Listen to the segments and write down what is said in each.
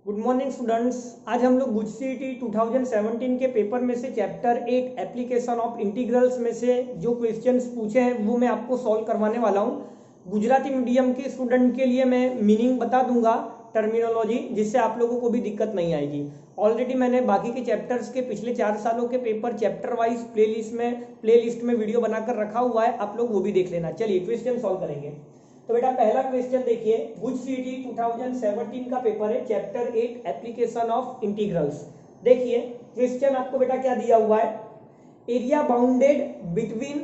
Good morning students. आज हम लोग गुज सीईटी 2017 के पेपर में से चैप्टर 8 एप्लीकेशन ऑफ इंटीग्रल्स में से जो क्वेश्चंस पूछे हैं वो मैं आपको सॉल्व करवाने वाला हूँ। गुजराती मीडियम के स्टूडेंट के लिए मैं मीनिंग बता दूंगा, टर्मिनोलॉजी, जिससे आप लोगों को भी दिक्कत नहीं आएगी। ऑलरेडी मैंने बाकी के चैप्टर्स के पिछले 4 सालों के पेपर चैप्टर वाइज प्लेलिस्ट में वीडियो बनाकर रखा हुआ है, आप लोग वो भी देख लेना। चलिए क्वेश्चन सॉल्व करेंगे। तो बेटा पहला क्वेश्चन देखिए, गुज सीईटी 2017 का पेपर है, चैप्टर 8 एप्लीकेशन ऑफ इंटीग्रल्स। देखिए क्वेश्चन आपको बेटा क्या दिया हुआ है, area bounded between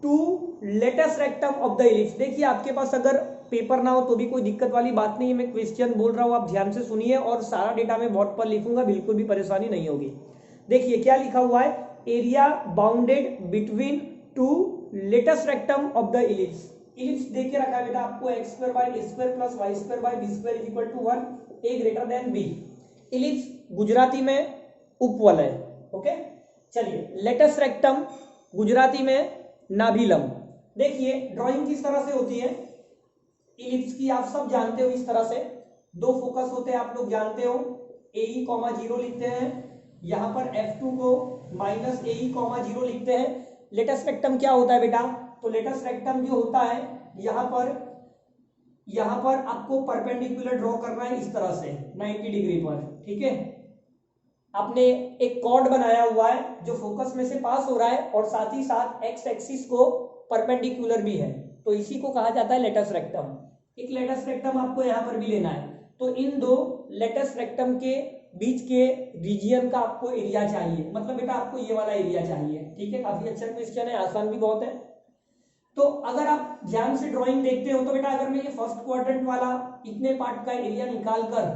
two latus rectum of the ellipse. देखिए आपके पास अगर पेपर ना हो तो भी कोई दिक्कत वाली बात नहीं है, मैं क्वेश्चन बोल रहा हूं, आप ध्यान से सुनिए और सारा डेटा मैं बोर्ड पर लिखूंगा, बिल्कुल भी परेशानी नहीं होगी। देखिए क्या लिखा हुआ है, area bounded between two latus rectum of the ellipse. Ellipse देख के रखा है बेटा आपको x square by a square plus y square by b square is equal to 1, a greater than b। Ellipse Gujarati में उपवलय, ओके। चलिए लेटेस्ट रेक्टम गुजराती में नाभिलंब। देखिए ड्राइंग किस तरह से होती है इलिप्स की, आप सब जानते हो। इस तरह से दो फोकस होते हैं, आप लोग जानते हो। AE, 0 लिखते हैं, यहां पर F2 को माइनस AE, 0 लिखते हैं। लेटेस्ट रेक्टम क्या होता है बेटा, तो लेटेस्ट रेक्टम जो होता है यहां पर आपको परपेंडिकुलर ड्रॉ करना है इस तरह से 90 डिग्री पर, ठीक है। आपने एक कॉर्ड बनाया हुआ है जो फोकस में से पास हो रहा है और साथ ही साथ एक्स एक्सिस को परपेंडिकुलर भी है, तो इसी को कहा जाता है लेटेस्ट रेक्टम। एक लेटेस्ट रेक्टम आपको यहां पर भी लेना है, तो इन दो लेटेस्ट रेक्टम के बीच के रीजियन का आपको एरिया चाहिए, मतलब बेटा आपको ये वाला एरिया चाहिए, ठीक है। काफी अच्छा क्वेश्चन है, आसान भी बहुत है। तो अगर आप ध्यान से ड्राइंग देखते हो तो बेटा अगर मैं ये फर्स्ट क्वाड्रेंट वाला इतने पार्ट का एरिया निकालकर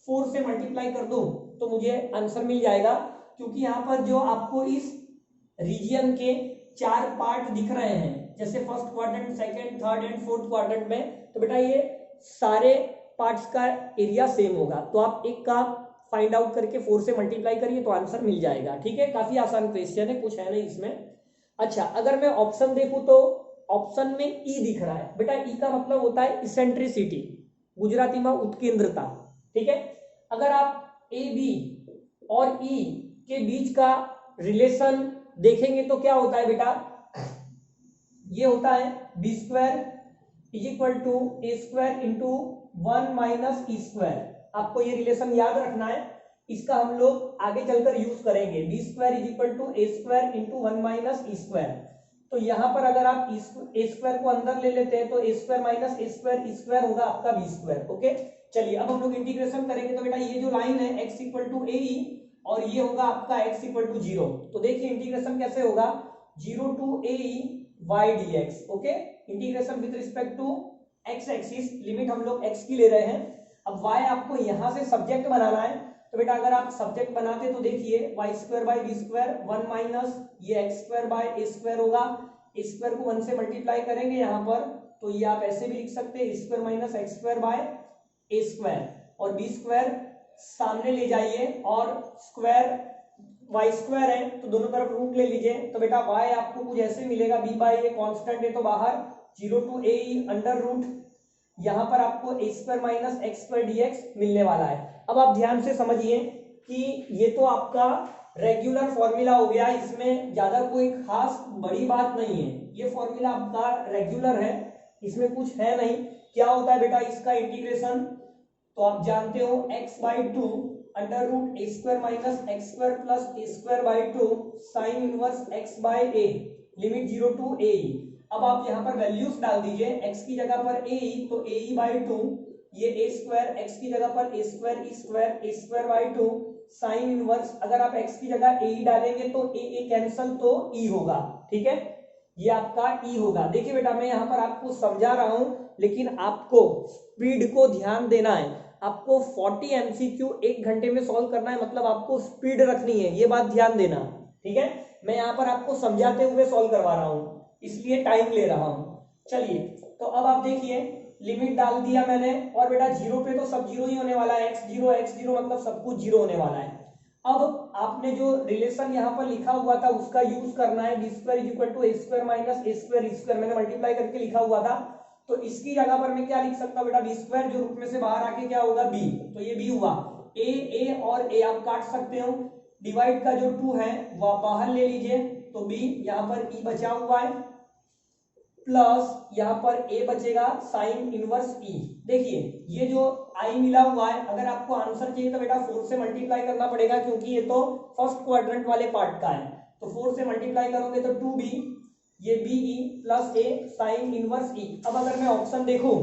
4 से मल्टीप्लाई कर दूं तो मुझे आंसर मिल जाएगा, क्योंकि यहां पर जो आपको इस रीजियन के 4 पार्ट दिख रहे हैं, जैसे first quadrant, second, third and fourth quadrant में, तो बेटा ये सारे पार्ट्स का एरिया सेम होगा। तो आप एक का फाइंड आउट करके 4 से मल्टीप्लाई करिए तो आंसर मिल जाएगा, ठीक है। काफी आसान क्वेश्चन है, कुछ है नहीं इसमें। अच्छा अगर मैं ऑप्शन देखूं तो ऑप्शन में ई दिख रहा है बेटा, ई का मतलब होता है इसेंट्रिसिटी, गुजराती में उत्केंद्रता, ठीक है। अगर आप ए बी और ई के बीच का रिलेशन देखेंगे तो क्या होता है बेटा, ये होता है b square is equal to a square into 1 minus e square. आपको ये रिलेशन याद रखना है, इसका हम लोग आगे चलकर यूज करेंगे। B square is equal to a square into 1 minus e square. तो यहां पर अगर आप ए स्क्वायर को अंदर ले लेते हैं तो ए square minus a square square होगा आपका बी स्क्वायर, ओके। चलिए अब हम लोग इंटीग्रेशन करेंगे, तो बेटा ये जो लाइन है x इक्वल टू ए और ये होगा आपका x इक्वल टू 0। तो देखिए इंटीग्रेशन कैसे होगा, 0 to a y d x, okay. Integration with respect to x axis, limit हम लोग x की ले रहे हैं। अब y आपको यहां से सब्जेक्ट बनाना है, तो बेटा अगर आप सब्जेक्ट बनाते तो देखिए Y square by B square 1 minus ये X square by A square होगा। ए स्क्वायर को 1 से मल्टीप्लाई करेंगे यहाँ पर, तो ये आप ऐसे भी लिख सकते हैं square minus X square by A square, और बी स्क्वायर सामने ले जाइए और स्क्वायर वाई स्क्वायर है तो दोनों तरफ रूट ले लीजिए। तो बेटा वाई आपको कुछ ऐसे मिलेगा, बी बाई ए कॉन्स्टेंट है तो बाहर 0 टू ए अंडर रूट, यहां पर आपको A square minus X square dx मिलने वाला है। अब आप ध्यान से समझिए कि ये तो आपका रेगुलर फॉर्मूला हो गया, इसमें ज्यादा कोई खास बड़ी बात नहीं है, ये फॉर्मूला आपका रेगुलर है, इसमें कुछ है नहीं। क्या होता है बेटा इसका इंटीग्रेशन, तो आप जानते हो x by 2 under root A square minus X square plus A square by 2 sine inverse x by A, limit 0 to A. अब आप यहाँ पर वैल्यूज डाल दीजिए, x की जगह पर a तो a बाई 2, ये a स्क्वायर, x की जगह पर a square by 2 sine inverse. अगर आप x की जगह a डालेंगे तो a कैंसल तो e होगा, ठीक है, ये आपका e होगा। देखिए बेटा मैं यहाँ पर आपको समझा रहा हूं, लेकिन आपको स्पीड को ध्यान देना है। आपको 40 MCQ 1 घंटे में सॉल्व करना है, मतलब आपको स्पीड रखनी है, ये बात ध्यान देना, ठीक है। मैं यहाँ पर आपको समझाते हुए सॉल्व करवा रहा हूँ, इसलिए टाइम ले रहा हूं। चलिए तो अब आप देखिए लिमिट डाल दिया मैंने, और बेटा 0 पे तो सब 0 ही होने वाला है, x0 मतलब सब कुछ 0 होने वाला है। अब आपने जो रिलेशन यहाँ पर लिखा हुआ था उसका यूज करना है, b square is equal to a square minus a square, मैंने मल्टीप्लाई करके लिखा हुआ था, तो इसकी जगह पर मैं क्या लिख सकता हूँ बेटा, बी स्क्वायर, जो रूट में से बाहर आके क्या होगा बी, तो ये बी हुआ। ए और ए आप काट सकते हो, डिवाइड का जो 2 है वो आप बाहर ले लीजिए, तो बी, यहाँ पर ई बचा हुआ है, प्लस यहाँ पर ए बचेगा साइन इनवर्स ई। देखिए ये जो आई मिला हुआ है, अगर आपको आंसर चाहिए तो बेटा 4 से मल्टीप्लाई करना पड़ेगा, क्योंकि ये तो फर्स्ट क्वाड्रेंट वाले पार्ट का है, तो 4 से मल्टीप्लाई करोगे तो 2b, ये B e plus a sine inverse ई। अब अगर मैं ऑप्शन देखूं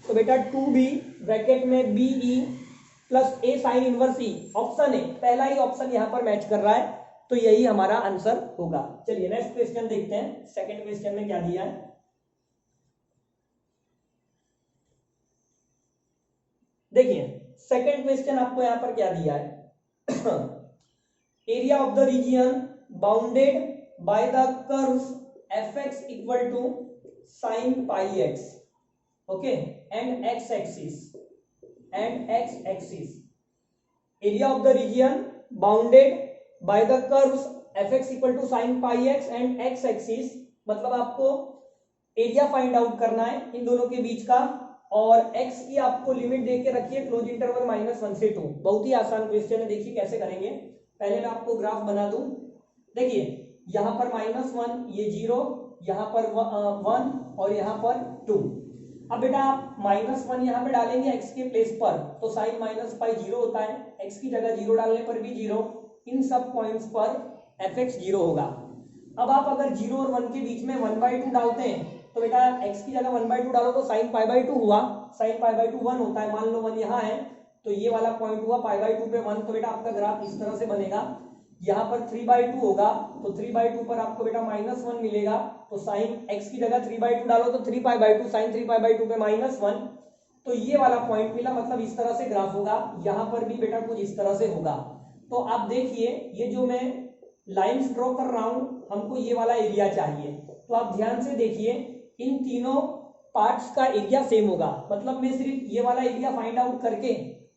तो बेटा 2b ब्रैकेट में b e plus a sine inverse e, option a, पहला ही ऑप्शन यहाँ पर मैच कर रहा है, तो यही हमारा आंसर होगा। चलिए नेक्स्ट क्वेश्चन देखते हैं, सेकंड क्वेश्चन में क्या दिया है। देखिए सेकंड क्वेश्चन आपको यहां पर क्या दिया है, area of the region bounded by the curves fx equal to sine pi x, okay, and x axis area of the region bounded by the curves fx equal to sine pi x and x axis, मतलब आपको area find out करना है इन दोनों के बीच का, और x की आपको लिमिट देके रखिए क्लोज इंटरवल -1 से 2। बहुत ही आसान क्वेश्चन है, देखिए कैसे करेंगे। पहले मैं आपको ग्राफ बना दूं, देखिए यहाँ पर -1, ये 0, यहाँ पर 1 और यहाँ पर 2। अब बेटा आप -1 यहाँ पे डालेंगे x के प्लेस पर, तो साइन माइनस पाई 0 होता है, x की जगह 0 डालने पर भी 0, इन सब पॉइंट्स पर fx 0 होगा। अब आप अगर 0 और 1 के बीच में 1/2 डालते हैं, तो बेटा x की जगह 1/2 डालो तो साइन π/2 हुआ, साइन π/2 1 होता है, मान लो 1 यहाँ है, तो ये वाला पॉइंट हुआ π/2 पे 1, तो बेटा आपका ग्राफ इस तरह से बनेगा। यहाँ पर 3/2 होगा, तो 3/2 पर आपको बेटा -1 मिलेगा, तो साइन x की जगह 3/2 डालो तो 3π/2, साइन 3π/2 पे -1, तो ये वाला पॉइंट मिला, मतलब इस तरह से ग्राफ होगा। यहाँ पर भी बेटा कुछ इस तरह से होगा। तो आप देखिए ये जो मैं लाइन्स ड्रॉ कर रहा हूं, हमको ये वाला एरिया चाहिए, तो आप ध्यान से देखिए इन तीनों पार्ट्स का एरिया सेम होगा, मतलब मैं सिर्फ ये वाला एरिया फाइंड आउट करके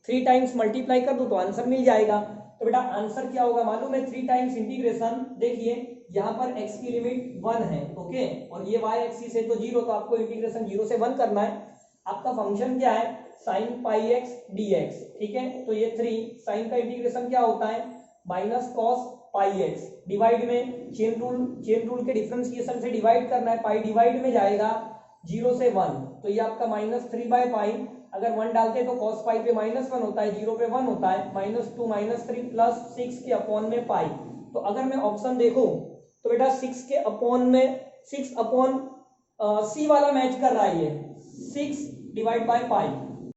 3 टाइम्स मल्टीप्लाई कर दूं तो आंसर मिल जाएगा। तो बेटा आंसर क्या होगा मालूम है, 3 टाइम्स इंटीग्रेशन, देखिए यहाँ पर x की लिमिट 1 है, ओके, और ये y एक्सिस है तो 0, तो आपको इंटीग्रेशन 0 से 1 करना है। आपका फंक्शन क्या है, साइन पाई एक्स dx, ठीक है, तो ये 3, साइन का इंटीग्रेशन क्या होता है, minus cos pi x, divide में चेन रूल के डिफरेंशिएशन से डिवाइड करना है, पाई डिवाइड में जाएगा 0 से 1, तो ये आपका -3/पाई, अगर 1 डालते हैं तो cos पाई पे -1 होता है, 0 पे 1 होता है, -2 -3 प्लस 6 के अपॉन में पाई। तो अगर मैं ऑप्शन देखूं तो बेटा 6 के अपॉन में 6 अपॉन सी वाला मैच कर रहा है, ये 6 डिवाइड बाय पाई,